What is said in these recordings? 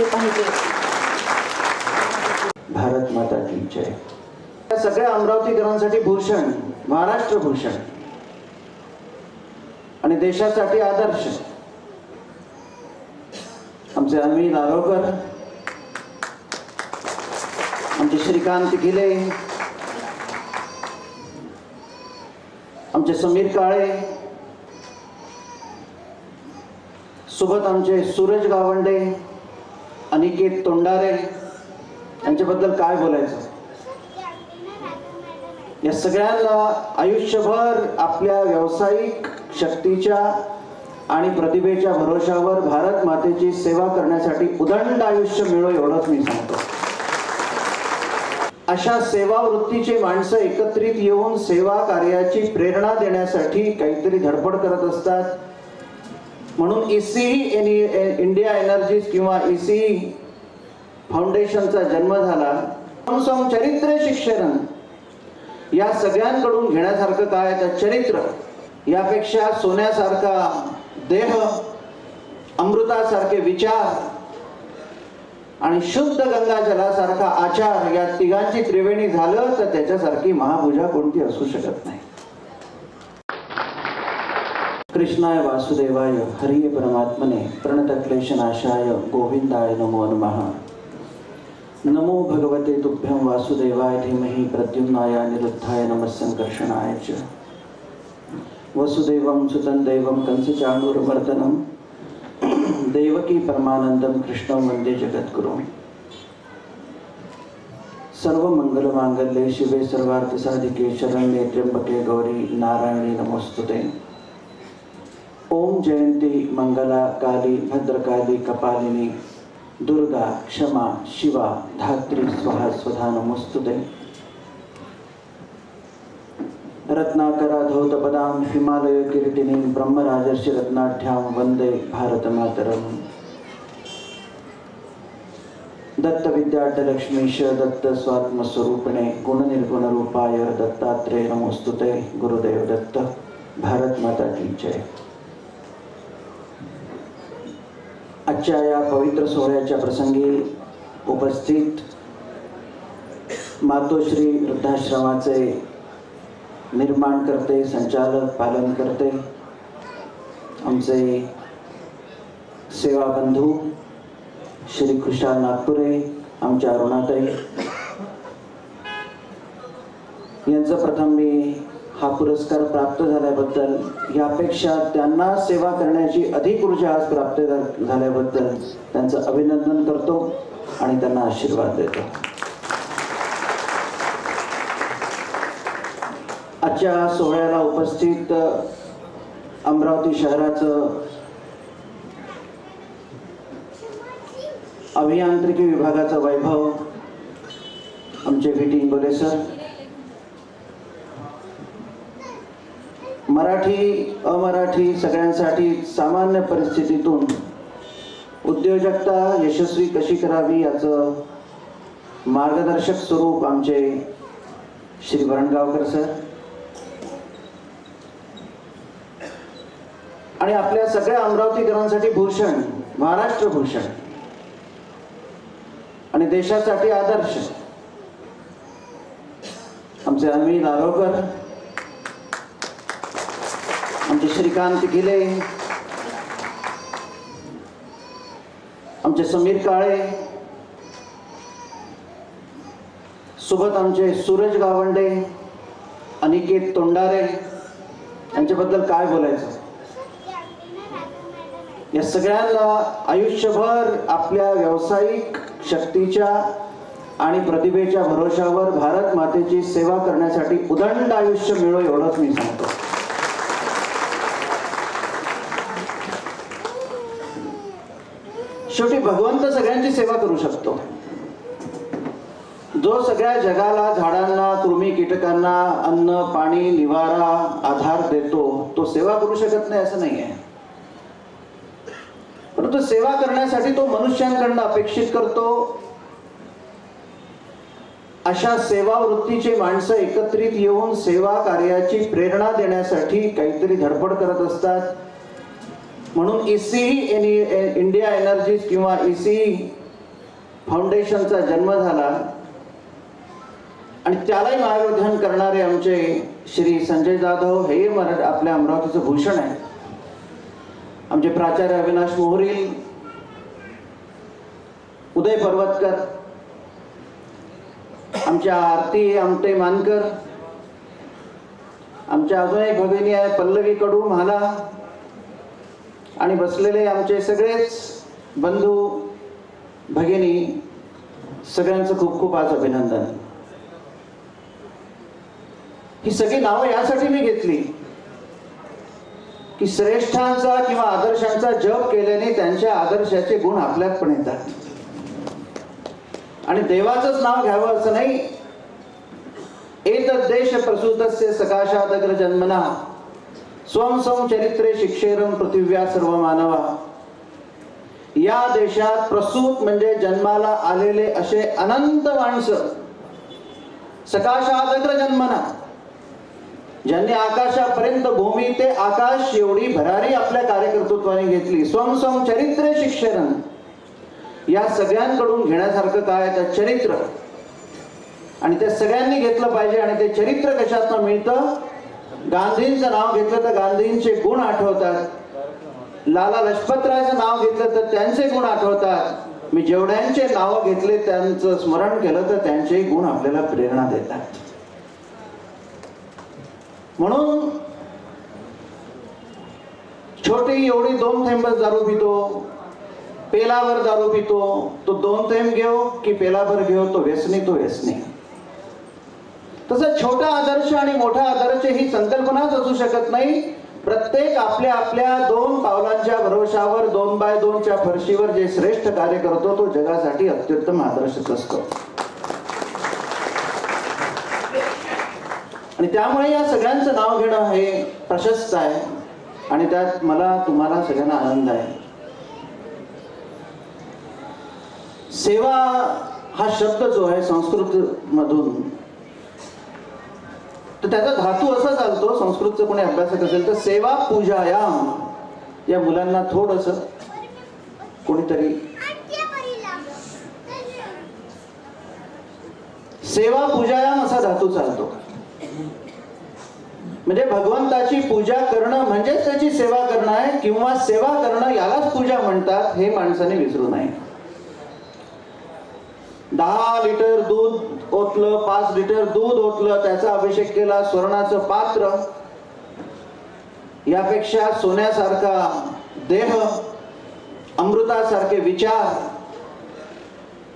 केले पाहिजे. भारत माता की जय. या सगळ्या अमरावतीकरांसाठी भूषण, महाराष्ट्र भूषण आणि देशासाठी आदर्श आमचे अमित नारोकर, आमचे श्रीकांत गिले, आमचे समीर काळे, सोबत आमचे सूरज गावंडे, अनिकेत तोंडारे, यांच्याबद्दल काय बोलायचं. या सगळ्यांना आयुष्यभर आपल्या व्यावसायिक शक्तीच्या आणि प्रतिभेच्या भरोशावर भारत मातेची सेवा करण्यासाठी उदंड आयुष्य मिळो एवढंच मी सांगतो. अशा सेवा वृत्तीचे माणसं एकत्रित येऊन सेवा कार्याची प्रेरणा देण्यासाठी काहीतरी धडपड करत असतात. म्हणून ECE इंडिया एनर्जीज किंवा ECE फाउंडेशनचा जन्म झाला. चरित्र शिक्षण या सगळ्यांकडून घेण्यासारखं काय तर चरित्र. यापेक्षा सोन्यासारखा देह, अमृतासारखे विचार आणि शुद्ध गंगा जलासारखा आचार या तिघांची त्रिवेणी झालं तर त्याच्यासारखी महापूजा कोणती असू शकत नाही. कृष्णाय वासुदेवाय हरिये परमात्मने प्रणतक्लेशनाशाय गोविंदाय नमो नमः. नमो भगवते तुभ्यं वासुदेवाय धीमहि प्रद्युम्नाय अनिरुद्धाय नमः संकर्षणाय च. वसुदेवं सुतं देवं कंसचाणूरमर्दनं देवकी परमानंदं कृष्णं वंदे जगद्गुरुं. सर्वमंगलमांगल्ये शिवे सर्वार्थसाधिके शरण्ये त्र्यंबके गौरी नारायणी नमोस्तुते. ओम जयंती मंगला काली भद्रकाली कपालिनी दुर्गा क्षमा शिवा धात्री स्वाहा स्वधा नमोस्तुते. रत्नाकरा धौतपदां हिमालय किरीटिनीं ब्रह्मराजर्षि रत्नाढ्यां वंदे भारतमातरम्. दत्त विद्यार्थलक्ष्मीश दत्त स्वात्मस्वरूपिणे गुणनिर्गुणरूपाय दत्तात्रेय नमोस्तुते. गुरुदेव दत्त. भारत माता की जय. आजच्या या पवित्र सोहळ्याच्या प्रसंगी उपस्थित मातोश्री वृद्धाश्रमाचे निर्माण करते, संचालक, पालन करते आमचे सेवा बंधू श्री खुशाल नागपुरे, आमच्या अरुणाताई यांचं प्रथम मी हा पुरस्कार प्राप्त झाल्याबद्दल, यापेक्षा त्यांना सेवा करण्याची अधिक ऊर्जा आज प्राप्त झाल्याबद्दल त्यांचं अभिनंदन करतो आणि त्यांना आशीर्वाद देतो. आजच्या सोहळ्याला उपस्थित अमरावती शहराचं अभियांत्रिकी विभागाचा वैभव आमचे VT इंगोले सर, मराठी अमराठी सगळ्यांसाठी सामान्य परिस्थितीतून उद्योजकता यशस्वी कशी करावी याचं मार्गदर्शक स्वरूप आमचे श्री वरणगावकर सर आणि आपल्या सगळ्या अमरावतीकरांसाठी भूषण, महाराष्ट्र भूषण आणि देशासाठी आदर्श आमचे अमित नारोकर, आमचे श्रीकांत गिले, आमचे समीर काळे, सोबत आमचे सूरज गावंडे, अनिकेत तोंडारे, यांच्याबद्दल काय बोलायचं. या सगळ्यांना आयुष्यभर आपल्या व्यावसायिक शक्तीच्या आणि प्रतिभेच्या भरोशावर भारत मातेची सेवा करण्यासाठी उदंड आयुष्य मिळो एवढंच मी सांगतो. शेवटी भगवंत सगळ्यांची सेवा करू शकतो. जो सगळ्या जगाला, झाडांना, कृमी कीटकांना अन्न, पाणी, निवारा, आधार देतो, तो सेवा करू शकत नाही असं नाही आहे. परंतु सेवा करण्यासाठी तो मनुष्यांकडून अपेक्षित करतो. अशा सेवा वृत्तीचे माणसं एकत्रित येऊन सेवा कार्याची प्रेरणा देण्यासाठी काहीतरी धडपड करत असतात. म्हणून ECE इंडिया एनर्जीज किंवा ECE फाउंडेशनचा जन्म झाला आणि त्यालाही मार्गदर्शन करणारे आमचे श्री संजय जाधव हे आपल्या अमरावतीचं भूषण आहे. आमचे प्राचार्य अविनाश मोहरील, उदय पर्वतकर, आमच्या आरती आमटे मानकर, आमच्या अजून एक भगिनी आहे पल्लवी कडू म्हाला, आणि बसलेले आमचे सगळेच बंधू भगिनी, सगळ्यांचं खूप खूप आज अभिनंदन. ही सगळी नावं यासाठी मी घेतली की श्रेष्ठांचा किंवा आदर्शांचा जप केल्याने त्यांच्या आदर्शाचे गुण आपल्यात पण येतात. आणि देवाचंच नाव घ्यावं असं नाही. एतद् देश प्रसूतस्य सकाशादग्र जन्मना स्वं स्वं चरित्रे शिक्षेरं पृथिव्या सर्व मानवा. या देशात प्रसूत म्हणजे जन्माला आलेले असे अनंत माणसं, सकाशादग्र जन्मना, ज्यांनी आकाशापर्यंत भूमी ते आकाश एवढी भरारी आपल्या कार्यकर्तृत्वाने घेतली. स्वं स्वं चरित्रे शिक्षेरं, या सगळ्यांकडून घेण्यासारखं काय तर चरित्र, आणि ते सगळ्यांनी घेतलं पाहिजे. आणि ते चरित्र कशातनं मिळतं? गांधींचं नाव घेतलं तर गांधींचे गुण आठवतात, लाला लजपतरायचं नाव घेतलं तर त्यांचे गुण आठवतात. मी जेवढ्यांचे नाव घेतले त्यांचं स्मरण केलं तर त्यांचे गुण आपल्याला प्रेरणा देतात. म्हणून छोटी एवढी 2 थेंबच दारू पितो, पेलावर दारू पितो, तो 2 थेंब घेऊ की पेलाभर घेऊ, तो व्यसनी तो व्यसनी. तसं छोटा आदर्श आणि मोठा आदर्श ही संकल्पनाच असू शकत नाही. प्रत्येक आपल्या आपल्या 2 पावलांच्या भरोशावर 2x2च्या फरशीवर जे श्रेष्ठ कार्य करतो तो जगासाठी अत्युत्तम आदर्शच असतो. आणि त्यामुळे या सगळ्यांचं नाव घेणं हे प्रशस्त आहे आणि त्यात मला तुम्हाला सगळ्यांना आनंद आहे. सेवा हा शब्द जो आहे संस्कृत मधून, तर त्याचा धातू असा चालतो, संस्कृतचं कोणी अभ्यासक असेल तर सेवा पूजायाम. या मुलांना थोडस कोणीतरी सेवा पूजायाम असा धातू चालतो. म्हणजे भगवंताची पूजा करणं म्हणजेच त्याची सेवा करणं आहे, किंवा सेवा करणं यालाच पूजा म्हणतात, हे माणसाने विसरू नये. 10 लिटर दूध ओतलं, 5 लिटर दूध ओतलं, त्याचा अभिषेक केला, स्वर्णाचं पात्र, यापेक्षा सोन्यासारखा देह, अमृतासारखे विचार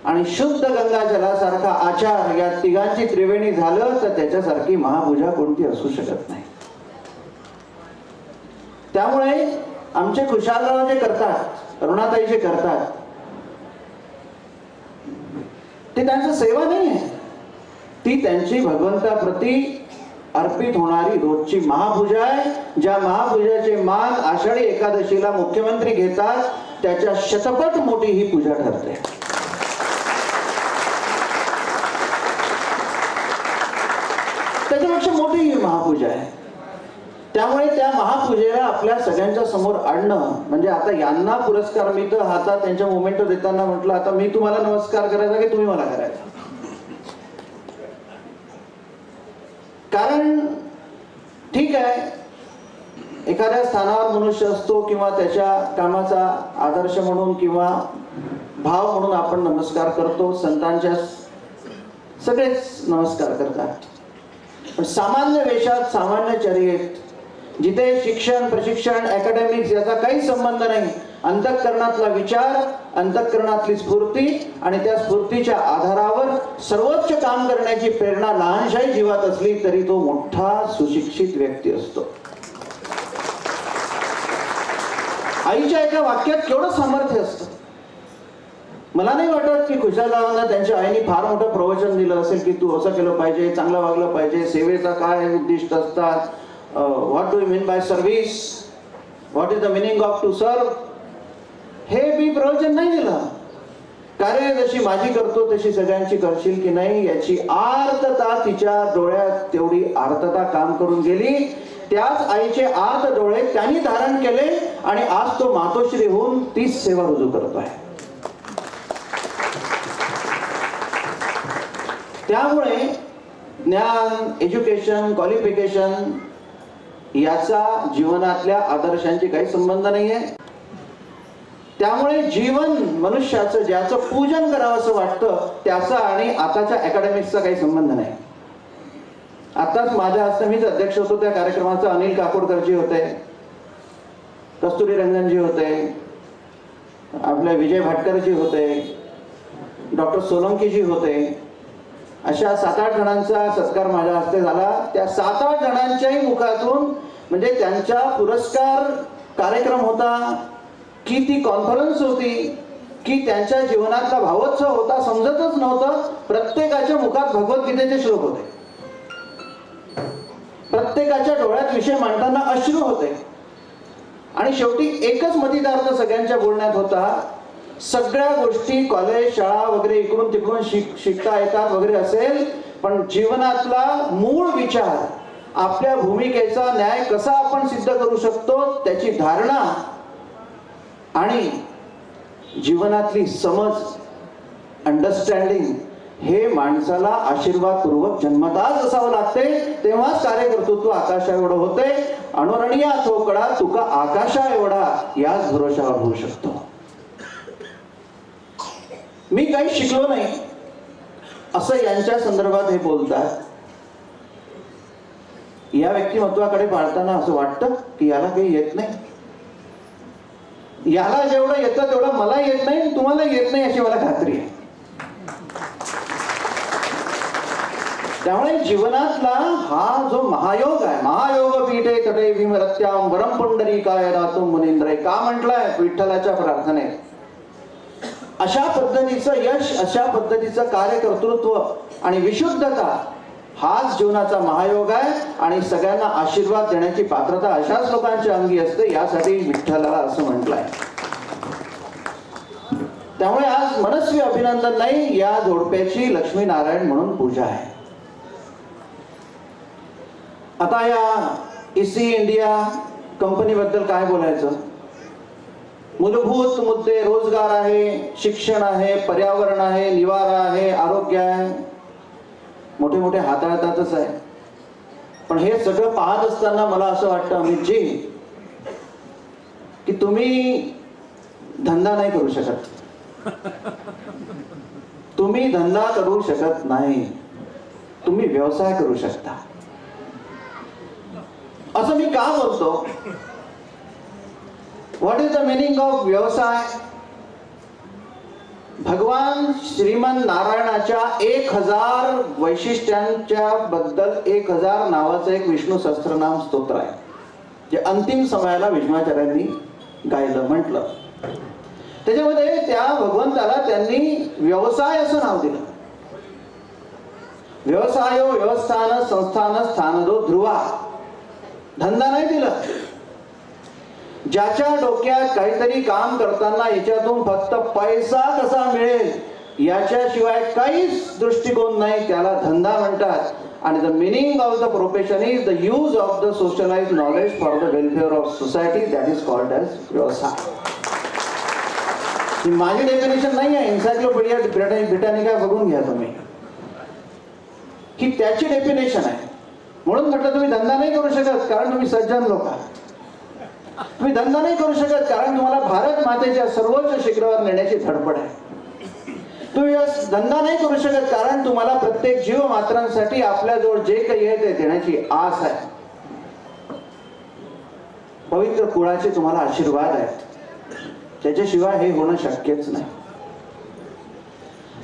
आणि शुद्ध गंगा जलासारखा आचार, या तिघांची त्रिवेणी झालं तर त्याच्यासारखी महापूजा कोणती असू शकत नाही. त्यामुळे आमचे खुशालराव जे करतात, अरुणाताई जे करतात, ते त्यांचं सेवा नाही आहे, ती त्यांची भगवंताप्रती अर्पित होणारी रोजची महापूजा आहे. ज्या महापूजाचे मान आषाढी एकादशीला मुख्यमंत्री घेतात त्याच्या शतपट मोठी ही पूजा ठरते. त्याच्यापेक्षा मोठी ही महापूजा आहे. त्यामुळे त्या महापूजेला आपल्या सगळ्यांच्या समोर आणणं म्हणजे, आता यांना पुरस्कार मी तर हातात त्यांच्या मोमेंट देताना म्हटलं आता मी तुम्हाला नमस्कार करायचा की तुम्ही मला करायचा. कारण ठीक आहे, एखाद्या स्थानावर मनुष्य असतो किंवा त्याच्या कामाचा आदर्श म्हणून किंवा भाव म्हणून आपण नमस्कार करतो, संतांच्या सगळेच नमस्कार करतात. पण सामान्य वेशात, सामान्य चर्येत, जिथे शिक्षण, प्रशिक्षण, अकॅडमिक्स याचा काही संबंध नाही, अंतःकरणातला विचार, अंतःकरणातली स्फूर्ती आणि त्या स्फूर्तीच्या आधारावर सर्वोच्च काम करण्याची प्रेरणा लहानशाही जीवात असली तरी तो मोठा सुशिक्षित व्यक्ती असतो. आईच्या एका वाक्यात केवढं सामर्थ्य असतं. मला नाही वाटत की खुशालरावांना त्यांच्या आईने फार मोठं प्रवचन दिलं असेल की तू असं केलं पाहिजे, चांगलं वागलं पाहिजे, सेवेचा काय उद्दिष्ट असतात, what do you mean by service, what is the meaning of to serve, हे मी प्रवचन नाही दिलं. कार्य जशी माझी करतो तशी सगळ्यांची करशील की नाही याची आर्तता तिच्या डोळ्यात, तेवढी आर्तता काम करून गेली. त्याच आईचे आर्त डोळे त्यांनी धारण केले आणि आज तो मातोश्री होऊन तीच सेवा रुजू करतोय. त्यामुळे ज्ञान, एज्युकेशन, क्वालिफिकेशन याचा जीवनातल्या आदर्शांची काही संबंध नाही आहे. त्यामुळे जीवन मनुष्याचं ज्याचं पूजन करावं असं वाटतं त्याचा आणि आताच्या अकॅडमिक्सचा काही संबंध नाही. आताच माझ्या हस्ते, मीच अध्यक्ष होतो त्या कार्यक्रमाचा, अनिल काकोडकरजी होते, कस्तुरी रंजनजी होते, आपले विजय भाटकरजी होते, डॉक्टर सोलंकीजी होते. अशा 7-8 जणांचा सत्कार माझ्या हस्ते झाला. त्या 7-8 जणांच्याही मुखातून, म्हणजे त्यांचा पुरस्कार कार्यक्रम होता की ती कॉन्फरन्स होती की त्यांच्या जीवनातला भावोत्सव होता समजतच नव्हतं. प्रत्येकाच्या मुखात भगवद्गीतेचे श्लोक होते, प्रत्येकाच्या डोळ्यात विषय मांडताना अश्रू होते. आणि शेवटी एकच मतितार्थ सगळ्यांच्या बोलण्यात होता, सगळ्या गोष्टी कॉलेज, शाळा वगैरे इकडून तिकडून शिकता येतात वगैरे असेल, पण जीवनातला मूळ विचार, आपल्या भूमिकेचा न्याय कसा आपण सिद्ध करू शकतो त्याची धारणा आणि जीवनातली समज, अंडरस्टँडिंग, हे माणसाला आशीर्वादपूर्वक जन्मताच असावं लागते. तेव्हाच कार्यकर्तृत्व आकाशा एवढं होते. अणुरणीया थोकडा तुका आकाशा एवढा, याच भरोशावर होऊ शकतो. मी काही शिकलो नाही असं यांच्या संदर्भात हे बोलतात. या व्यक्तिमत्वाकडे पाहताना असं वाटतं की याला काही येत नाही, याला जेवढं येतं तेवढं मला येत नाही, तुम्हाला येत नाही अशी मला खात्री आहे. त्यामुळे जीवनातला हा जो महायोग आहे, महायोग पीठे तटे भीमरत्याम वरम पुंडरीकाय दातुम मुनींद्रय, का म्हटलंय विठ्ठलाच्या प्रार्थनेत. अशा पद्धतीचं यश, अशा पद्धतीचं कार्यकर्तृत्व आणि विशुद्धता हाच जीवनाचा महायोग आहे. आणि सगळ्यांना आशीर्वाद देण्याची पात्रता अशाच लोकांच्या अंगी असते, यासाठी विठ्ठलाला असं म्हटलंय. त्यामुळे आज मनस्वी अभिनंदन नाही, या जोडप्याची लक्ष्मीनारायण म्हणून पूजा आहे. आता या ईसी इंडिया कंपनीबद्दल काय बोलायचं. मूलभूत मुद्दे रोजगार आहे, शिक्षण आहे, पर्यावरण आहे, निवारा आहे, आरोग्य आहे, मोठे मोठे हाताळतातच आहे. पण हे सगळं पाहत असताना मला असं वाटतं अमितजी की तुम्ही धंदा नाही करू शकत. तुम्ही धंदा करू शकत नाही, तुम्ही व्यवसाय करू शकता. असं मी का बोलतो. What is the meaning of व्यवसाय. भगवान श्रीमन नारायणाच्या 1000 वैशिष्ट्यांच्या बद्दल 1000 नावाचं एक विष्णू सहस्त्रनाम स्तोत्र आहे, जे अंतिम समयाला भीष्माचार्यांनी गायलं, म्हटलं. त्याच्यामध्ये त्या भगवंताला त्यांनी व्यवसाय असं नाव दिलं. व्यवसायो व्यवस्थान संस्थान स्थानदो ध्रुवा, धंदा नाही दिलं. ज्याच्या डोक्यात काहीतरी काम करताना याच्यातून फक्त पैसा कसा मिळेल याच्याशिवाय काहीच दृष्टिकोन नाही, त्याला धंदा म्हणतात. आणि the meaning of the profession is the use of the socialised knowledge for the welfare of society, that is called as व्यवसाय. ही माझी डेफिनेशन नाही आहे, एन्सायक्लोपीडिया ब्रिटानिका बघून घ्या तुम्ही, ही त्याची डेफिनेशन आहे. म्हणून म्हटलं तुम्ही धंदा नाही करू शकत कारण तुम्ही सज्जन लोक आहात. तुम्ही धंदा नाही करू शकत कारण तुम्हाला भारत मातेच्या सर्वोच्च शिखरावर नेण्याची धडपड आहे. तुम्ही धंदा नाही करू शकत कारण तुम्हाला प्रत्येक जीव मात्रांसाठी आपल्याजवळ जे काही आहे ते देण्याची आस आहे. पवित्र कुळाचे तुम्हाला आशीर्वाद आहेत, त्याच्याशिवाय हे होणं शक्यच नाही.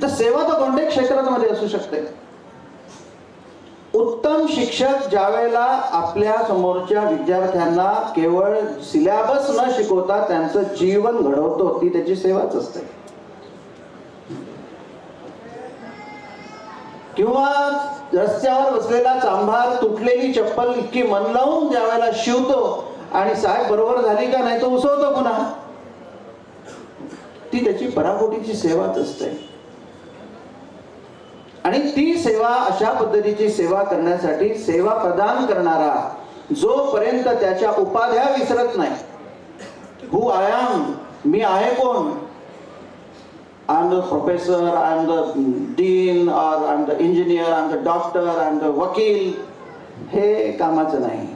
तर सेवा तर कोणत्याही क्षेत्रामध्ये असू शकते. उत्तम शिक्षक ज्या वेळेला आपल्या समोरच्या विद्यार्थ्यांना केवळ सिलेबस न शिकवता त्यांचं जीवन घडवतो, ती त्याची सेवाच असते. किंवा रस्त्यावर बसलेला चांभार तुटलेली चप्पल इतकी मन लावून ज्या वेळेला शिवतो आणि साहेब बरोबर झाली का नाही तो उसवतो पुन्हा, ती त्याची पराकोटीची सेवाच असते. आणि ती सेवा, अशा पद्धतीची सेवा करण्यासाठी सेवा प्रदान करणारा जोपर्यंत त्याच्या उपाध्या विसरत नाही, हु आय एम, मी आहे कोण, I am the professor, I am the dean, और I am the engineer, I am the doctor, I am the वकील, हे कामाचं नाही.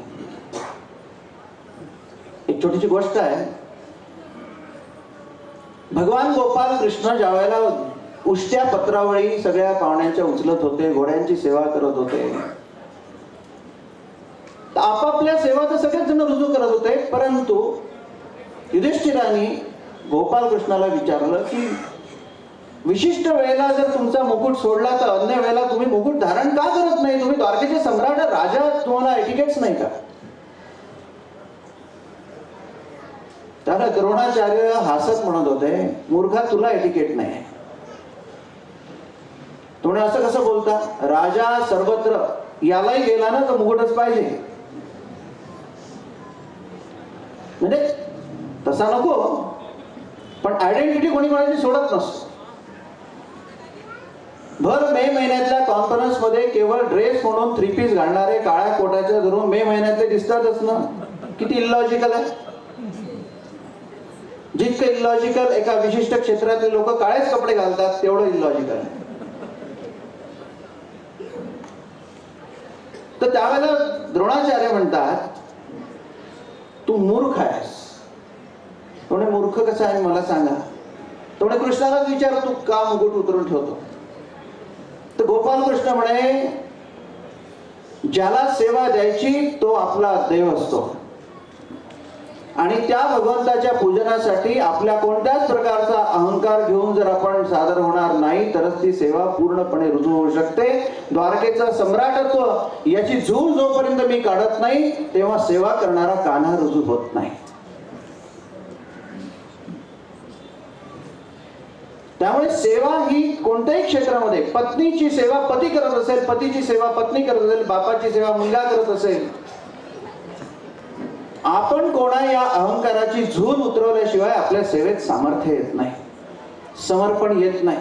एक छोटीशी गोष्ट आहे. भगवान गोपाल कृष्ण ज्या वेळेला उष्ट्या पत्रावळी सगळ्या पाहुण्यांच्या उचलत होते, घोड्यांची सेवा करत होते, आपापल्या सेवा तर सगळेच जण रुजू करत होते. परंतु युधिष्ठिराने गोपाल कृष्णाला विचारलं की विशिष्ट वेळेला जर तुमचा मुकुट सोडला तर अन्य वेळेला तुम्ही मुकुट धारण का करत नाही? तुम्ही द्वारकेचे सम्राट राजा, तुम्हाला एटिकेट्स नाही का? त्याला द्रोणाचार्य हसत म्हणत होते, मूर्खा, तुला एटिकेट नाही. तुम्ही असं कसं बोलता? राजा सर्वत्र, यालाही गेला ना तर मुकुटच पाहिजे. म्हणजे तसा नको, पण आयडेंटिटी कोणी कोणाची सोडत नसतो. भर मे महिन्यातल्या कॉन्फरन्स मध्ये केवळ ड्रेस म्हणून 3 पीस घालणारे काळ्या कोटाच्या धरून मे महिन्यातले दिसतातच ना. किती इलॉजिकल आहे. जितकं इलॉजिकल एका विशिष्ट क्षेत्रातले लोक काळेच कपडे घालतात, तेवढं इलॉजिकल आहे. तर त्यावेळेला द्रोणाचार्य म्हणतात, तू मूर्ख आहेस. थोडे मूर्ख कसं आहे मला सांगा. थोडे कृष्णालाच विचार, तू का मुकुट उतरून ठेवतो? तर गोपाल कृष्ण म्हणे, ज्याला सेवा द्यायची तो आपला देव असतो, आणि त्या भगवंताच्या पूजनासाठी आपल्या कोणत्याच प्रकारचा अहंकार घेऊन जर आपण सादर होणार नाही तरच ती सेवा पूर्णपणे रुजू होऊ शकते. द्वारकेचं सम्राटत्व याची झूल जोपर्यंत मी काढत नाही तेव्हा सेवा करणारा कान्हा रुजू होत नाही. त्यामुळे सेवा ही कोणत्याही क्षेत्रामध्ये, पत्नीची सेवा पती करत असेल, पतीची सेवा पत्नी करत असेल, बापाची सेवा मुलगा करत असेल, आपण कोणा या अहंकाराची झूल उतरवल्याशिवाय आपल्या सेवेत सामर्थ्य येत नाही, समर्पण येत नाही.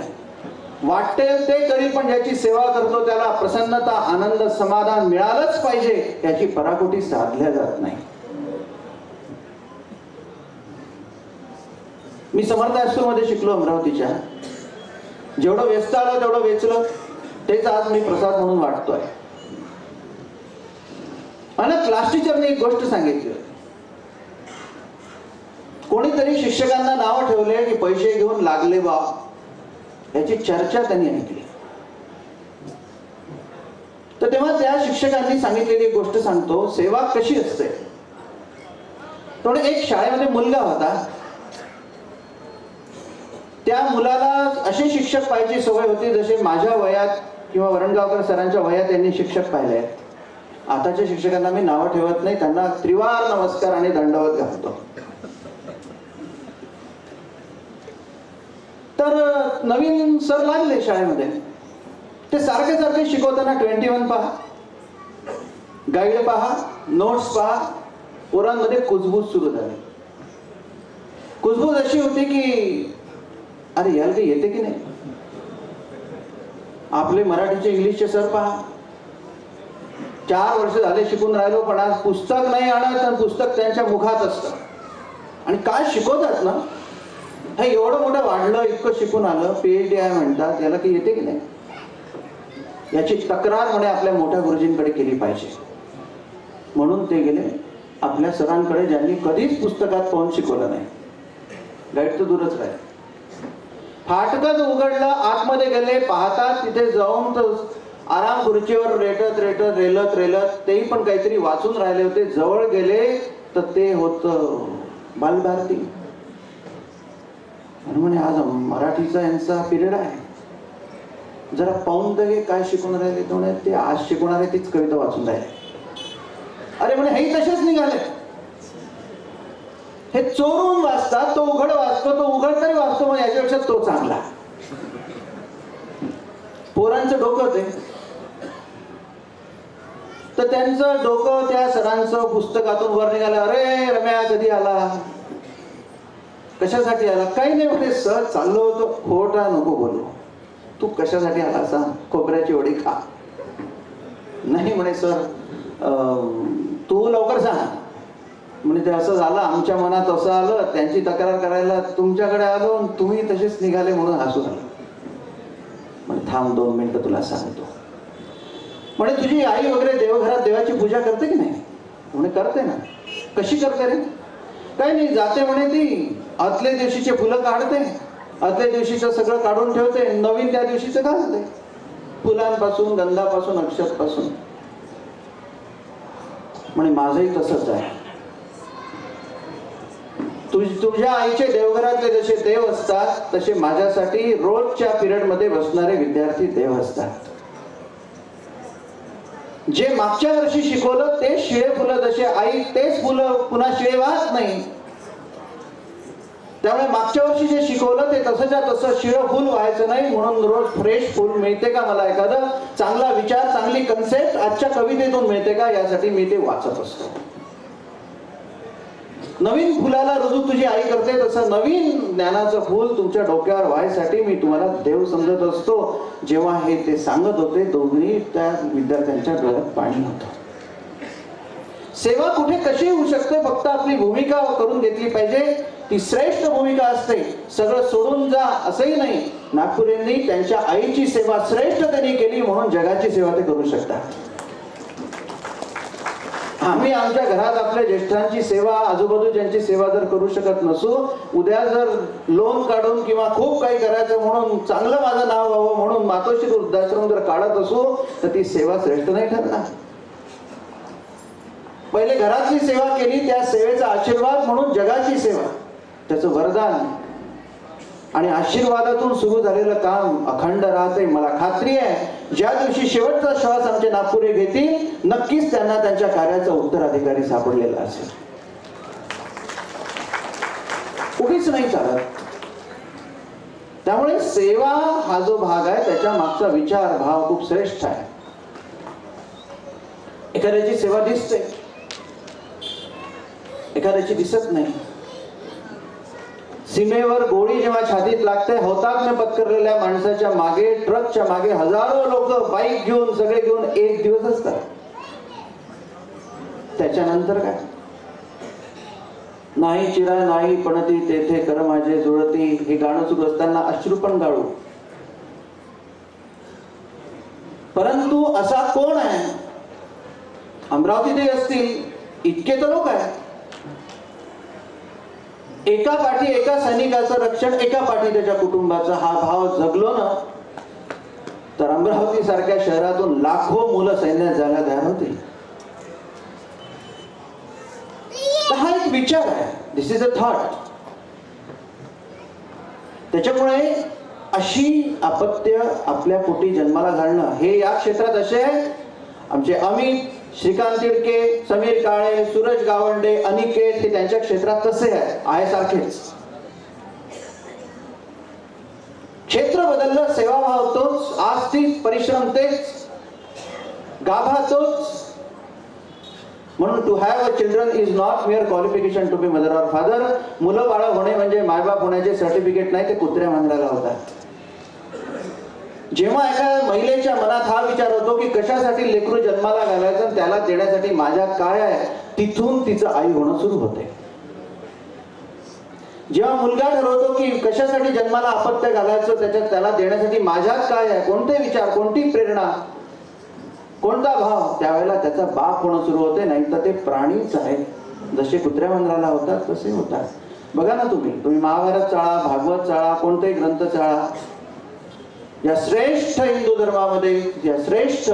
वाटते ते करील, पण ज्याची सेवा करतो त्याला प्रसन्नता, आनंद, समाधान मिळालंच पाहिजे याची पराकोटी साधल्या जात नाही. मी समर्थ हायस्कूलमध्ये शिकलो अमरावतीच्या. जेवढं वेचता आलं तेवढं वेचलं, तेच आज मी प्रसाद म्हणून वाटतोय. मला क्लास टीचरने एक गोष्ट सांगितली. कोणीतरी शिक्षकांना नाव ठेवले की पैसे घेऊन लागले बा, याची चर्चा त्यांनी ऐकली. तर तेव्हा त्या शिक्षकांनी सांगितलेली एक गोष्ट सांगतो, सेवा कशी असते. थोडे एक शाळेमध्ये मुलगा होता. त्या मुलाला असे शिक्षक पाहिजे सवय होती जसे माझ्या वयात किंवा वरणगावकर सरांच्या वयात यांनी शिक्षक पाहिले आहेत. आताच्या शिक्षकांना मी नावं ठेवत नाही, त्यांना त्रिवार नमस्कार आणि दंडवत घालतो. तर नवीन सर लागले शाळेमध्ये. ते सारखे सारखे शिकवताना 21 पहा, गाईड पहा, नोट्स पहा. पोरांमध्ये कुजबूज सुरू झाली. कुजबूज अशी होती की अरे याला काही येते की नाही. आपले मराठीचे इंग्लिशचे सर पहा, 4 वर्ष झाले शिकून राहिलो, पण आज पुस्तक नाही आणत आणि पुस्तक त्यांच्या मुखात असतं. आणि काय शिकवतात ना, हे एवढं मोठं वाढलं, इतकं शिकून आलं, PhD आहे म्हणतात, याला काही येते की नाही. याची तक्रार म्हणे आपल्या मोठ्या गुरुजींकडे केली पाहिजे. म्हणून ते गेले आपल्या सरांकडे, ज्यांनी कधीच पुस्तकात पाहून शिकवलं नाही. गाईड तर दूरच राहील. फाटकच उघडलं, आतमध्ये गेले, पाहतात तिथे जाऊन तर आराम खुर्चीवर रेलत तेही पण काहीतरी वाचून राहिले होते. जवळ गेले तर ते होतं बालभारती. म्हणे आज मराठीचा यांचा पिरियड आहे, जरा पाहून दे काय शिकून राहिले. म्हणे ते आज शिकवणार आहे तीच कविता वाचून राहिले. अरे म्हणे हे तसेच निघाले. हे चोरून वाचतात, तो उघड वाचतो, तो उघड तरी वाचतो, मग याच्यापेक्षा तो चांगला. पोरांचं डोकं ते. तर त्यांचं डोकं त्या सरांचं पुस्तकातून वर निघालं. अरे रम्या कधी आला, कशासाठी आला? काही नाही म्हणे सर चाललो होतो. खोटा नको बोलू, तू कशासाठी आला सांग. खोबऱ्याची वडी खा. नाही म्हणे सर तू लवकर सांग. म्हणजे ते असं झालं, आमच्या मनात असं आलं, त्यांची तक्रार करायला तुमच्याकडे आलो, तुम्ही तसेच निघाले म्हणून हसू आलं. म्हणजे थांब 2 मिनिटं तुला सांगतो. म्हणे तुझी आई वगैरे देवघरात देवाची पूजा करते की नाही? म्हणे करते ना. कशी करते रे? काही नाही, जाते म्हणे ती आदल्या दिवशीचे फुलं काढते, आदल्या दिवशीचं सगळं काढून ठेवते, नवीन त्या दिवशीचं घालते, फुलांपासून, गंधापासून, अक्षतपासून. म्हणे माझंही तसंच आहे. तुझ्या आईचे देवघरातले जसे देव असतात तसे माझ्यासाठी रोजच्या पिरियडमध्ये बसणारे विद्यार्थी देव असतात. जे मागच्या वर्षी शिकवलं ते शिळे फुलं जसे आई तेच फुलं पुन्हा शिळे वाहत नाही. त्यामुळे मागच्या वर्षी जे शिकवलं ते तसंच्या तसं शिळं फुल व्हायचं नाही. म्हणून रोज फ्रेश फुल मिळते का, मला एखादा चांगला विचार, चांगली कन्सेप्ट आजच्या कवितेतून मिळते का, यासाठी मी ते वाचत असतो. नवीन फुलाला रुजू तुझी आई करते तसं नवीन ज्ञानाचं फूल तुमच्या डोक्यावर व्हायसाठी मी तुम्हाला देव समजत असतो. जेव्हा हे ते सांगत होते दोघी त्या विद्यार्थ्यांच्या डोळ्यात पाणी होतं. सेवा कुठे कशी होऊ शकते, फक्त आपली भूमिका करून घेतली पाहिजे, ती श्रेष्ठ भूमिका असते. सगळं सोडून जा असंही नाही. नागपुरेंनी त्यांच्या आईची सेवा श्रेष्ठ त्यांनी केली म्हणून जगाची सेवा ते करू शकतात. आम्ही आमच्या घरात आपल्या ज्येष्ठांची सेवा, आजूबाजूच्यांची सेवा जर करू शकत नसू, उद्या जर लोन काढून किंवा खूप काही करायचं म्हणून, चांगलं माझं नाव व्हावं म्हणून मातोश्री वृद्धाश्रम जर काढत असू तर ती सेवा श्रेष्ठ नाही ठरणार. पहिले घरातली सेवा केली, त्या सेवेचा आशीर्वाद म्हणून जगाची सेवा, त्याचं वरदान आणि आशीर्वादातून सुरू झालेलं काम अखंड राहते. मला खात्री आहे ज्या दिवशी शेवटचा श्वास आमचे नागपुरे घेतील, नक्कीच त्यांना त्यांच्या कार्याचा उत्तराधिकारी सापडलेला असेल. उगीच नाही चालत. त्यामुळे सेवा हा जो भाग आहे त्याच्या मागचा विचार भाव खूप श्रेष्ठ आहे. एखाद्याची सेवा दिसते, एखाद्याची दिसत नाही. सीमेवर गोळी जेव्हा छातीत लागते, हौतात्म्य पत्करलेल्या माणसाच्या मागे, ट्रकच्या मागे हजारो लोक बाईक घेऊन, सगळे घेऊन एक दिवस असतात. त्याच्यानंतर काय? नाही चिरा नाही पणती तेथे कर माझे जुळती, हे गाणं सुरू असताना अश्रू पण गाळू. परंतु असा कोण आहे? अमरावतीतही असतील इतके तर लोक आहेत. एका पाठी एका सैनिकाचं रक्षण, एका पाठी त्याच्या कुटुंबाचा, हा भाव जगलो ना तर अमरावती सारख्या शहरातून लाखो मुलं सैन्यात जायला तयार होती. हा एक विचार आहे. This is a thought. त्याच्यामुळे अशी अपत्य आपल्या पोटी जन्माला घालणं हे या क्षेत्रात असे आहे. आमचे अमित, श्रीकांत तिडके, समीर काळे, सूरज गावंडे, अनिकेत हे त्यांच्या क्षेत्रात तसे आहे सारखेच. क्षेत्र बदललं, सेवाभाव तोच, आज तीच, परिश्रम तेच, गाभा तोच. म्हणून to have a children is not mere qualification to be mother or father. मुलं बाळ होणे म्हणजे मायबाप होण्याचे सर्टिफिकेट नाही, ते कुत्र्या मांजराला होतात. जेव्हा एका महिलेच्या मनात हा विचार होतो की कशासाठी लेकरू जन्माला घालायचं, त्याला देण्यासाठी माझ्यात काय आहे, तिथून तिचं आई होणं सुरू होते. जेव्हा मुलगा ठरवतो की कशासाठी जन्माला अपत्य घालायचं, त्याला देण्यासाठी माझ्यात काय आहे, कोणते विचार, कोणती प्रेरणा, कोणता भाव, त्यावेळेला त्याचा बाप होणं सुरू होते. नाही तर ते प्राणीच आहे, जसे कुत्र्या मांजराला होतात तसे होतात. बघा ना, तुम्ही महाभारत चाळा, भागवत चाळा, कोणतेही ग्रंथ चाळा, या श्रेष्ठ हिंदू धर्मामध्ये, या श्रेष्ठ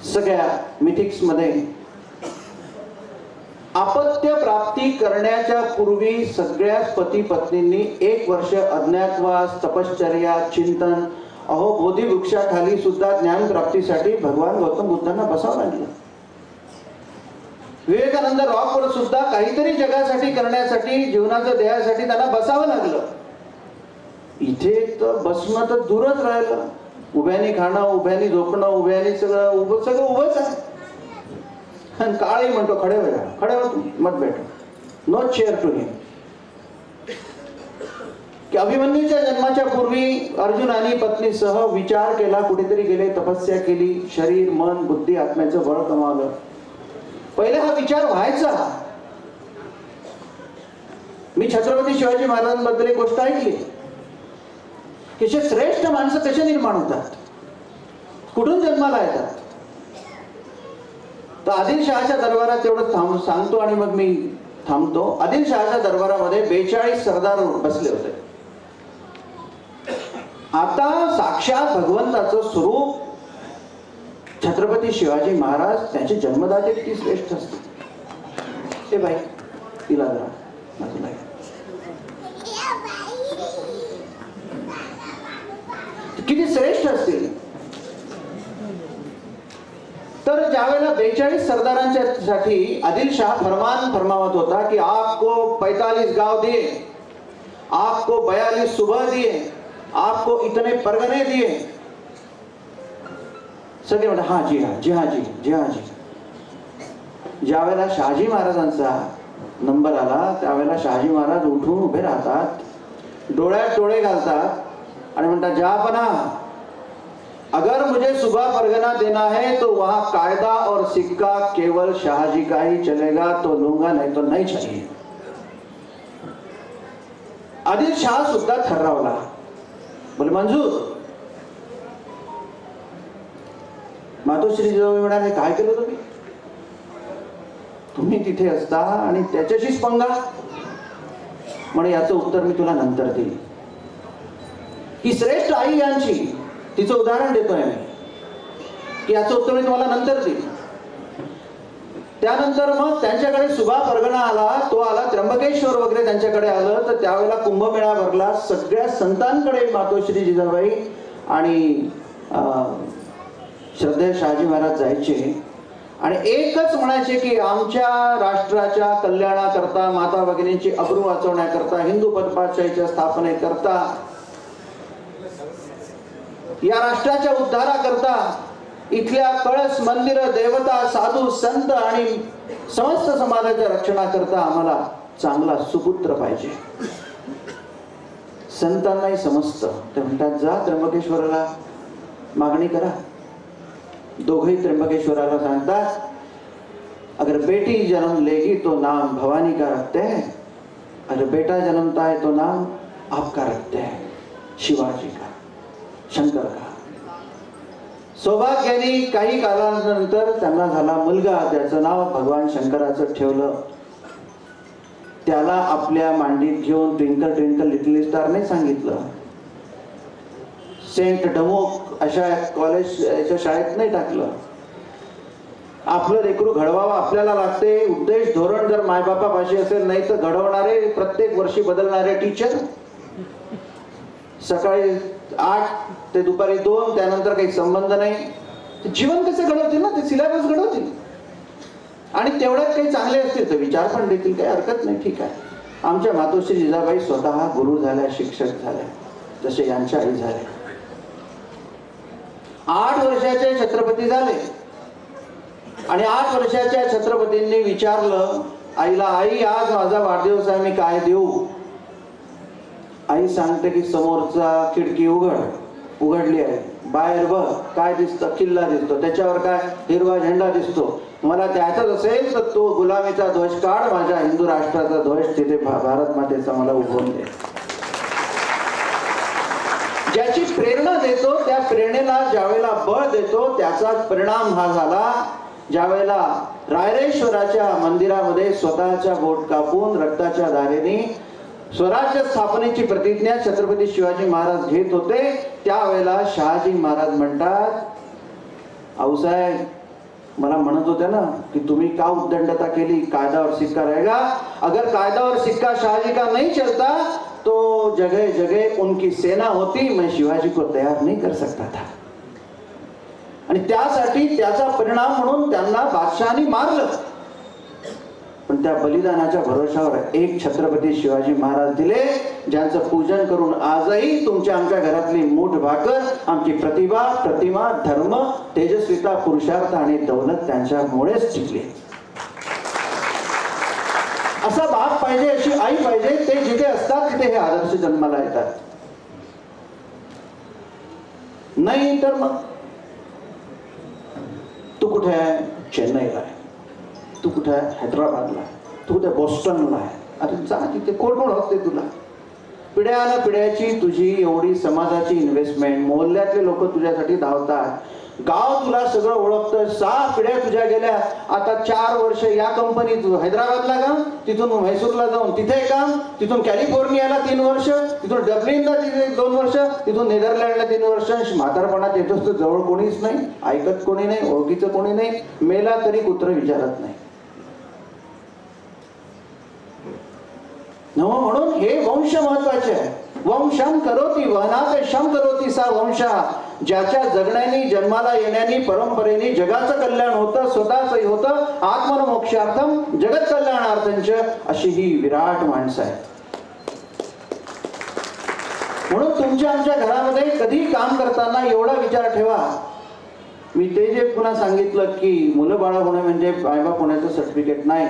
सगळ्या मिथिक्स मध्ये अपत्य प्राप्ती करण्याच्या पूर्वी सगळ्याच पती पत्नींनी 1 वर्ष अज्ञातवास, तपश्चर्या, चिंतन, अहो बोधी वृक्षाखाली सुद्धा ज्ञान प्राप्तीसाठी भगवान गौतम बुद्धांना बसावं लागलं. विवेकानंद रॉकवर सुद्धा काहीतरी जगासाठी करण्यासाठी, जीवनाचं ध्येयासाठी त्यांना बसावं लागलं. इथे तर बसणं तर दूरच राहिलं. उभ्यानी खाणं, उभ्यानी झोपणं, उभ्यानी सगळं उभंच आहे. आणि काळही म्हणतो खडे हो मत भेट, नो चेअर टू हिम. की अभिमन्यूच्या जन्माच्या पूर्वी अर्जुनाने पत्नीसह विचार केला, कुठेतरी गेले, तपस्या केली, शरीर मन बुद्धी आत्म्याचं बळ कमावलं. पहिले हा विचार व्हायचा मी छत्रपती शिवाजी महाराजांबद्दल एक गोष्ट ऐकली की असे श्रेष्ठ माणसं कसे निर्माण होतात, कुठून जन्माला येतात. तर आदिलशहाच्या दरबारात तेवढं सांगतो आणि मग मी थांबतो. आदिलशहाच्या दरबारामध्ये 42 सरदार बसले होते. आता साक्षात भगवंताचं स्वरूप छत्रपती शिवाजी महाराज, त्यांचे जन्मदाते किती श्रेष्ठ असते. ते बाई तिला जरा बाजूला किती श्रेष्ठ असतील. तर ज्यावेळेला 42 सरदारांच्या साठी आदिलशाह फरमान फरमावत होता की आपको 45 गांव दिए, आपको 42 सुबह दिए, आपको इतने परगणे दिए. सगळे म्हणतात हा जी हा जी हा जी जी हा जी. ज्यावेळेला शहाजी महाराजांचा नंबर आला त्यावेळेला शहाजी महाराज उठून उभे राहतात, डोळ्यात डोळे घालतात आणि म्हणतात जहापना, अगर मुझे सुबह परगना देना है तो वहां कायदा और सिक्का केवल शाहजी का ही चलेगा, तो लूंगा नहीं तो नहीं चाहिए. आदिलशाह सुद्धा ठरवला, बोले मंजूर. मातोश्री जिजाऊ म्हणाले काय केलं तुम्ही, तुम्ही तिथे असता आणि त्याच्याशीच पंगा. म्हणे याचं उत्तर मी तुला नंतर देईल. ही श्रेष्ठ आई यांची, तिचं उदाहरण देतोय मी की याचं उत्तर मी तुम्हाला नंतर देईल. त्यानंतर मग त्यांच्याकडे सुभा परगणा आला, तो आला, त्र्यंबकेश्वर वगैरे त्यांच्याकडे आलं. तर त्यावेळेला कुंभमेळा भरला. सगळ्या संतांकडे मातोश्री जिजाबाई आणि श्रद्धेय शहाजी महाराज जायचे आणि एकच म्हणायचे की आमच्या राष्ट्राच्या कल्याणाकरता, माता भगिनींची अब्रू वाचवण्याकरता, हिंदू पदपातशाहीच्या स्थापनेकरता, या राष्ट्राच्या उद्धाराकरता इथल्या कळस मंदिर, देवता, साधू, संत आणि समस्त समाजाच्या रक्षणाकरता आम्हाला चांगला सुपुत्र पाहिजे. संतांनाही समजतं. ते म्हणतात जा त्र्यंबकेश्वराला मागणी करा. दोघेही त्र्यंबकेश्वराला सांगतात अगर बेटी जन्म लेगी तो नाम भवानी का रखते हैं, अगर बेटा जन्मता है तो नाम आपका रखते हैं, शिवाजी का, शंकर का. सौभाग्याने काही कालानंतर त्यांना झाला मुलगा, त्याचं नाव भगवान शंकराचं ठेवलं. त्याला आपल्या मांडीत घेऊन ट्विंकल ट्विंकल लिटिल स्टार नाही सांगितलं, सेंट डमोक अशा कॉलेजच्या शाळेत नाही टाकलं. आपलं लेकरू घडवावं आपल्याला लागते. उद्देश धोरण जर मायबापापाशी असेल, नाही तर घडवणारे प्रत्येक वर्षी बदलणारे टीचर, सकाळी 8 ते दुपारी 2, त्यानंतर काही संबंध नाही. जीवन कसं घडवतील ना, ते सिलेबस घडवतील आणि तेवढ्यात काही चांगले असतील तर विचार पण देतील, काही हरकत नाही. ठीक आहे. आमच्या मातोश्री जिजाबाई स्वतः गुरु झाल्या, शिक्षक झाल्या, जसे यांच्या आई झाल्या. 8 वर्षाचे छत्रपती झाले आणि 8 वर्षाच्या छत्रपतींनी विचारलं आईला, आई आज माझा वाढदिवस आहे, मी काय देऊ. आई सांगते की समोरचा खिडकी उघडली आहे, बाहेर बघ काय दिसतं, किल्ला दिसतो, त्याच्यावर काय हिरवा झेंडा दिसतो. मला द्यायचाच असेल तर तो गुलामीचा ध्वज काढ, माझ्या हिंदू राष्ट्राचा ध्वज तिथे भारत मातेचा मला उभवून दे. ज्याची प्रेरणा देतो त्या प्रेरणेला ज्यावेळेला बळ देतो त्याचाच परिणाम हा झाला. ज्यावेळेला रायरेश्वराच्या मंदिरामध्ये स्वतःच्या बोट कापून रक्ताच्या धारेने स्वराज्य स्थापनेची प्रतिज्ञा छत्रपती शिवाजी महाराज घेत होते, त्यावेळेला शहाजी महाराज म्हणतात, आऊसाहेब मला म्हणत होत्या ना की तुम्ही का उद्दंडता केली, कायदा और सिक्का रहेगा. अगर कायदा और सिक्का शहाजी का नहीं चलता तो जगह जगह उनकी सेना होती, मैं शिवाजी को तैयार नहीं कर सकता था. आणि त्यासाठी त्याचा परिणाम म्हणून त्यांना बादशहानी मारलं. पण त्या बलिदानाच्या भरोशावर एक छत्रपती शिवाजी महाराज दिले, ज्यांचं पूजन करून आजही तुमच्या आमच्या घरातली मूठ भाकर, आमची प्रतिभा, प्रतिमा, धर्म, तेजस्विता, पुरुषार्थ आणि दौलत त्यांच्यामुळेच टिकली. असा बाप पाहिजे, अशी आई पाहिजे. ते जिथे असतात तिथे हे आदर्श जन्माला येतात. नाही तर मग तू कुठे आहे, चेन्नईला आहे, तू कुठे आहे, हैदराबादला आहे, तू कुठे बॉस्टनला आहे, अरे जा तिथे, कोण कोण होते तुला? पिढ्यानं पिढ्याची तुझी एवढी समाजाची इन्व्हेस्टमेंट, मोहल्ल्यातले लोक तुझ्यासाठी धावतात, गाव तुला सगळं ओळखतं, 6 पिढ्या तुझ्या गेल्या, आता 4 वर्ष या कंपनीत हैदराबादला काम, तिथून म्हैसूरला जाऊन तिथे काम, तिथून कॅलिफोर्नियाला 3 वर्ष, तिथून डब्लिनला 2 वर्ष, तिथून नेदरलँडला 3 वर्ष. म्हातारपणात येतोस तर जवळ कोणीच नाही, ऐकत कोणी नाही, ओळखीचं कोणी नाही, मेला तरी कुत्र विचारत नाही. म्हणून हे वंश महत्वाचे आहे. वंशम करोती वहनात शम करोती सा वंशा. ज्याच्या जगण्याने, जन्माला येण्याने, परंपरेने जगाचं कल्याण होतं, स्वतःचंही होतं, आत्मनमोक्षार्थम जगत कल्याणार्थंच, अशी ही विराट माणसं आहेत. म्हणून तुमच्या आमच्या घरामध्ये कधी काम करताना एवढा विचार ठेवा. मी ते जे पुन्हा सांगितलं की मुलं बाळा होणे म्हणजे मायबाप होण्याचं सर्टिफिकेट नाही.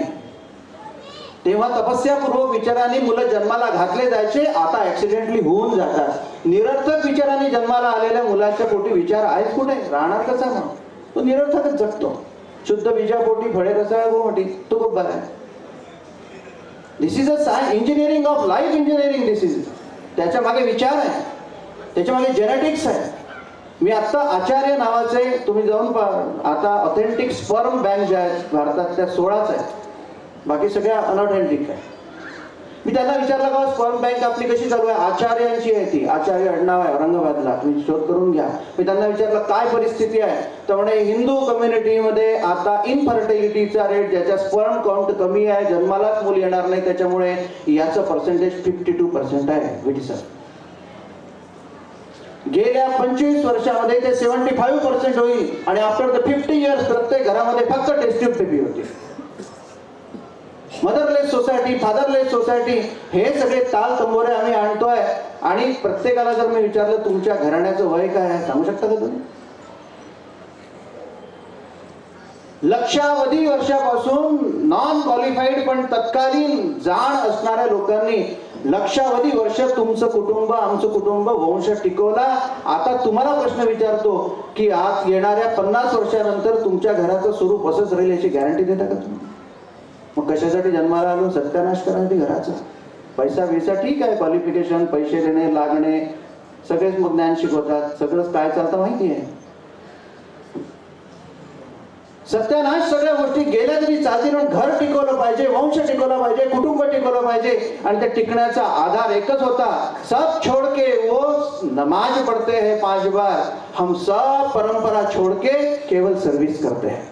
तेव्हा तपस्यापूर्वक विचाराने मुलं जन्माला घातले जायचे, आता ऍक्सिडेंटली होऊन जातात. निरर्थक विचाराने जन्माला आलेल्या मुलाच्या पोटी विचार आहेत कुठे? राहणार कसा मग? तो निरर्थकच जगतो. शुद्ध बीजापोटी फळे रसाळ गोमटी, तो खूप बरा आहे. This is a engineering of life engineering. This is, त्याच्या मागे विचार आहे, त्याच्या मागे जेनेटिक्स आहे. मी आता आचार्य नावाचे, तुम्ही जाऊन पहा, आता ऑथेंटिक स्पर्म बँक ज्या आहेत भारतात त्या 16च आहेत, बाकी सगळ्या अनऑथेंटिक आहे. मी त्यांना विचारलं का स्पर्म बँक आपली कशी चालू आहे? आचार्यांची आहे ती, आचार्य आडनाव आहे औरंगाबादला, तुम्ही शोध करून घ्या. मी त्यांना विचारलं काय परिस्थिती आहे, तर म्हणे हिंदू कम्युनिटीमध्ये आता इनफर्टिलिटीचा रेट, ज्याच्या स्पर्म काउंट कमी आहे, जन्मालाच मूल येणार नाही, त्याच्यामुळे याचं पर्सेंटेज 52% आहे. विटी गेल्या 25 वर्षामध्ये ते 75% होईल. आणि आफ्टर द 50 इयर्स प्रत्येक घरामध्ये फक्त टेस्ट ट्यूब बेबी होती. मदरलेस सोसायटी, फादरलेस सोसायटी, हे सगळे ताल तंबोरे आम्ही आणतोय. आणि प्रत्येकाला जर मी विचारलं तुमच्या घराण्याचं वय काय आहे, सांगू शकता का तुम्ही? लक्षावधी वर्षापासून नॉन क्वालिफाईड पण तत्कालीन जाण असणाऱ्या लोकांनी लक्षावधी वर्ष तुमचं कुटुंब, आमचं कुटुंब, वंश टिकवला. आता तुम्हाला प्रश्न विचारतो की आज येणाऱ्या 50 वर्षानंतर तुमच्या घराचं स्वरूप असंच राहील याची गॅरंटी देता का तुम्ही? मग कशासाठी जन्माला आलो? सत्यानाश करण्यासाठी घराचा. पैसा विसा ठीक आहे, क्वालिफिकेशन, पैसे देणे लागणे, सगळेच मग ज्ञान शिकवतात, सगळंच काय चालतं माहिती आहे. सत्यानाश सगळ्या गोष्टी गेल्या तरी चालतील, पण घर टिकवलं पाहिजे, वंश टिकवला पाहिजे, कुटुंब टिकवलं पाहिजे. आणि त्या टिकण्याचा आधार एकच होता, सब छोड़ के वो नमाज पढ़ते हैं 5 बार, हम सब परंपरा छोड़ के केवल सर्विस करते हैं.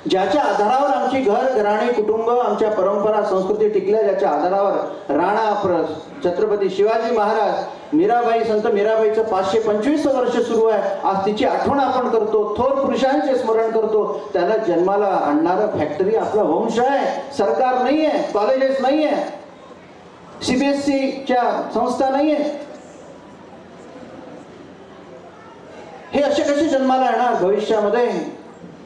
ज्याच्या आधारावर आमची घर घराणे कुटुंब, आमच्या परंपरा संस्कृती टिकल्या, ज्याच्या आधारावर राणा छत्रपती शिवाजी महाराज, मीराबाई, संत मीराबाईचं 525 वर्ष सुरू आहे. आज तिची आठवण आपण करतो, थोर पुरुषांचे स्मरण करतो. त्याला जन्माला आणणारं फॅक्टरी आपला वंश आहे, सरकार नाहीये, कॉलेजेस नाहीये, CBSEच्या संस्था नाहीये. हे असे कसे जन्माला येणार भविष्यामध्ये?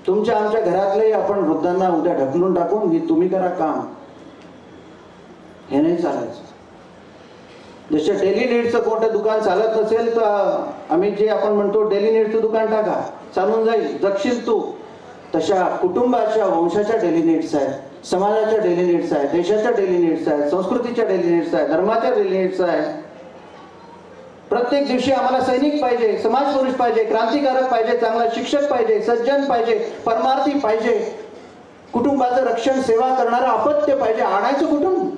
तुमच्या आमच्या घरातले आपण वृद्धांना उद्या ढकलून टाकून की तुम्ही करा काम, हे नाही चालायचं. जसे डेली नीडचं कोणतं दुकान चालत नसेल तर आम्ही जे आपण म्हणतो डेली नीडचं दुकान टाका, चालून जाईल, जगशील तू. तशा कुटुंबाच्या, वंशाच्या डेली नीड्स आहेत, समाजाच्या डेली नीड्स आहेत, देशाच्या डेली नीड्स आहेत, संस्कृतीच्या डेली नीड्स आहेत, धर्माच्या डेली नीड्स आहेत. प्रत्येक दिवशी आम्हाला सैनिक पाहिजे, समाज पुरुष पाहिजे, क्रांतिकारक पाहिजे, चांगला शिक्षक पाहिजे, सज्जन पाहिजे, परमार्थी पाहिजे, कुटुंबाचं रक्षण सेवा करणारं अपत्य पाहिजे. आणायचं कुटुंब.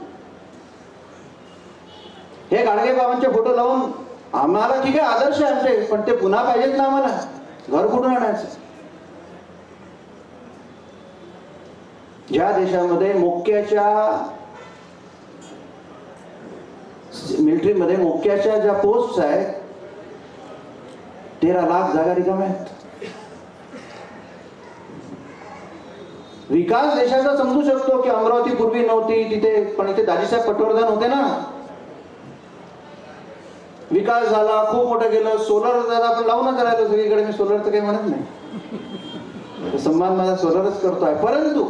हे गाडगे बाबांचे फोटो लावून आम्हाला ठीक आहे, आदर्श आहे आमचे, पण ते पुन्हा पाहिजेत ना आम्हाला. घर कुठून आणायचं? ज्या देशामध्ये मोक्याच्या मिलिटरीमध्ये मोक्याच्या ज्या पोस्ट आहेत 13 लाख जागा रिकाम्या आहेत. विकास देशाचा समजू शकतो की अमरावती पूर्वी नव्हती तिथे, पण इथे दाजीसाहेब पटवर्धन होते ना. विकास झाला, खूप मोठं गेलं. सोलर आपण लावूनच राहिलो सगळीकडे. मी सोलरचं काही म्हणत नाही, सन्मान माझा सोलरच करतोय. परंतु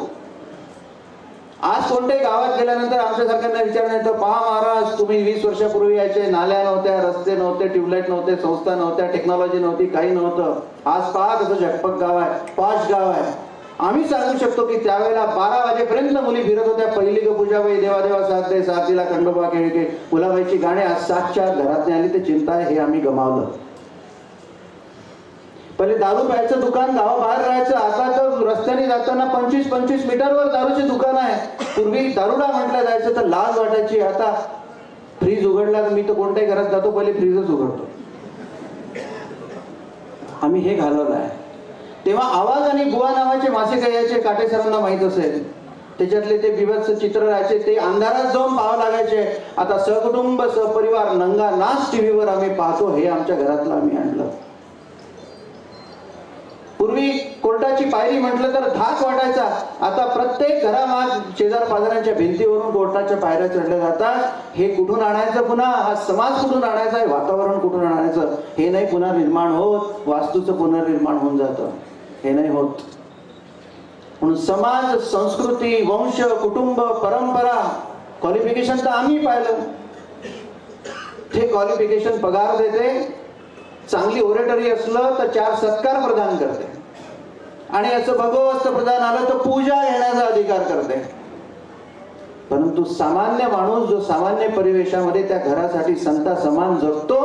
आज कोणत्याही गावात गेल्यानंतर आमच्या सरकारने विचारण्यात येतं, पहा महाराज तुम्ही 20 वर्षापूर्वी यायचे, नाल्या नव्हत्या, रस्ते नव्हते, ट्यूबलाईट नव्हते, संस्था नव्हत्या, टेक्नॉलॉजी नव्हती, काही नव्हतं. आज पहा कसं झटपट गाव आहे, पॉश गाव आहे. आम्ही सांगू शकतो की त्यावेळेला 12 वाजेपर्यंत मुली फिरत होत्या. पहिली ग पूजाबाई, देवा देवा साथ दे, साथीला खंडोबा खेळ, मुलाबाईची गाणी. आज 7च्या घरात नाही आली ते चिंता आहे, हे आम्ही गमावलं. पहिले दारू प्यायचं दुकान गावाबाहेर राहायचं, आता तर रस्त्याने जाताना 25-25 मीटरवर दारूचे दुकान आहे. पूर्वी दारुडा म्हटलं जायचं तर लाज वाटायची. आता फ्रीज उघडला तर मी तर कोणत्याही घरात जातो पहिले फ्रीजच उघडतो. आम्ही हे घालवलं आहे. तेव्हा आवाज आणि बुवा नावाचे मासिक यायचे, काटे सरांना माहित असेल. त्याच्यातले ते बिभत्स चित्र राहायचे, ते अंधारात जाऊन पाहावं लागायचे. आता सहकुटुंब सहपरिवार नंगा नाच टीव्हीवर आम्ही पाहतो. हे आमच्या घरातलं आम्ही आणलं. पूर्वी कोर्टाची पायरी म्हटलं तर धाक वाटायचा. आता प्रत्येक घरामाग शेजार पाजारांच्या भिंतीवरून कोर्टाच्या पायऱ्या चढल्या जातात. हे कुठून आणायचं पुन्हा? हा समाज कुठून आणायचा? आहे वातावरण कुठून आणायचं? हे नाही पुन्हा निर्माण होत. वास्तूचं पुनर्निर्माण होऊन जातं, हे नाही होत. म्हणून समाज, संस्कृती, वंश, कुटुंब, परंपरा, क्वालिफिकेशन तर आम्ही पाहिलं. ते क्वालिफिकेशन पगार देते, चांगली ओरेटरी असलं तर 4 सत्कार प्रदान करते, आणि असं भगवस्त प्रदान आलं तर पूजा घेण्याचा अधिकार करते. परंतु सामान्य माणूस जो सामान्य परिवेशामध्ये त्या घरासाठी संता समान जगतो,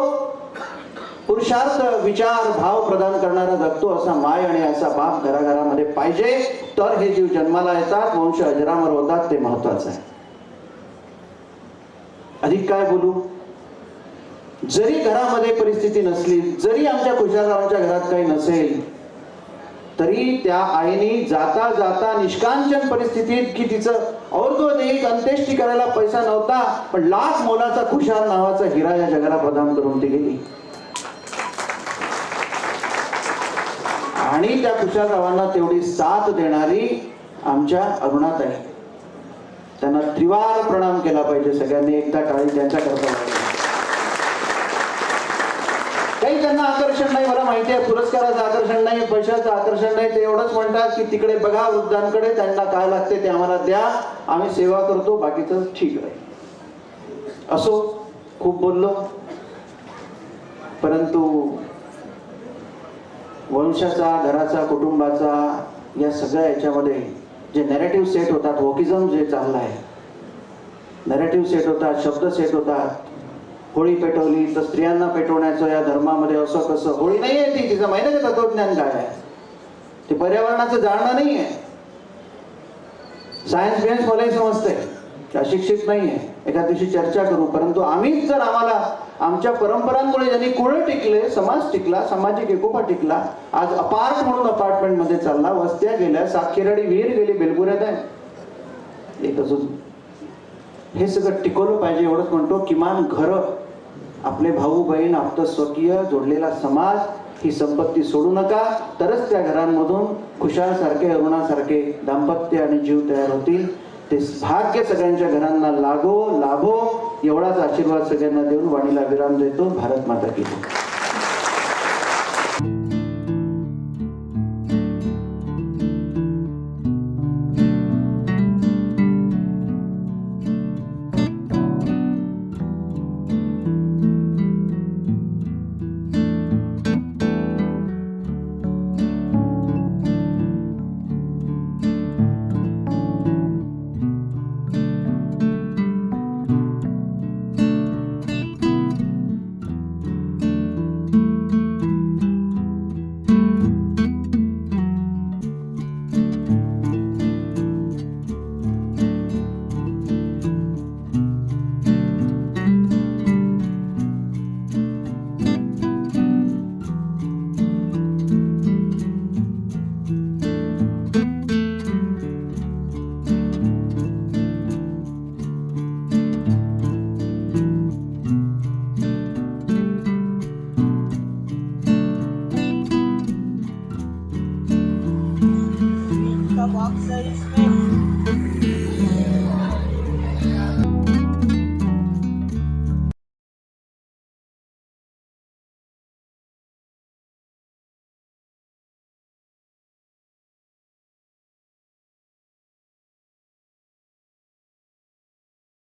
पुरुषार्थ, विचार, भाव प्रदान करणारा जगतो, असा माय आणि असा बाप घराघरामध्ये पाहिजे. तर हे जीव जन्माला येतात, वंश अजरामर होतात. ते महत्वाचं आहे. अधिक काय बोलू? जरी घरामध्ये परिस्थिती नसली, जरी आमच्या खुशालरावांच्या घरात काही नसेल, तरी त्या आईने जाता जाता निष्कांचन परिस्थितीत, की तिचं औरदोदैहिक अंत्येष्टी करायला पैसा नव्हता, पण लाख मोलाचा खुशाल नावाचा हिरा या जगाला प्रदान करून ती गेली. आणि त्या खुशालरावांना तेवढी साथ देणारी आमच्या अरुणाताई, त्यांना त्रिवार प्रणाम केला पाहिजे सगळ्यांनी. एकदा टाळी त्यांच्या करता. काही त्यांना आकर्षण नाही, मला माहिती आहे. पुरस्काराचं आकर्षण नाही, पैशाचं आकर्षण नाही. ते एवढंच म्हणतात की तिकडे बघा वृद्धांकडे, त्यांना काय लागते ते आम्हाला द्या, आम्ही सेवा करतो, बाकीचं ठीक आहे. असो, खूप बोललो. परंतु वंशाचा, घराचा, कुटुंबाचा, या सगळ्या याच्यामध्ये जे नॅरेटिव्ह सेट होतात, वोकिझम जे चाललं आहे, नॅरेटिव्ह सेट होतात, शब्द सेट होतात. होळी पेटवली तर स्त्रियांना पेटवण्याचं या धर्मामध्ये असं कसं. होळी नाही आहे ती, तिचं माहिती आहे का तत्वज्ञान काय आहे? ते पर्यावरणाचं जाणणं नाही आहे. सायन्स बियन्स मलाही समजतंय, अशिक्षित नाही आहे. एका दिवशी चर्चा करू. परंतु आम्हीच जर आम्हाला आमच्या परंपरांमुळे ज्यांनी कुळं टिकले, समाज टिकला, सामाजिक एकोपा टिकला, आज अपार्ट म्हणून अपार्टमेंट मध्ये चालला, वस्त्या गेल्या, सातखेराडी विहीर गेली, बेलपुऱ्यात आहे एक अजून. हे सगळं टिकवलं पाहिजे एवढंच म्हणतो. किमान घरं, आपले भाऊ बहीण, आप्त स्वकीय, जोडलेला समाज, ही संपत्ती सोडू नका. तरच त्या घरांमधून खुशाल सारखे, अरुणासारखे दाम्पत्य आणि जीव तयार होतील. ते भाग्य सगळ्यांच्या घरांना लाभो एवढाच आशीर्वाद सगळ्यांना देऊन वाणीला विराम देतो. भारत माता की जय.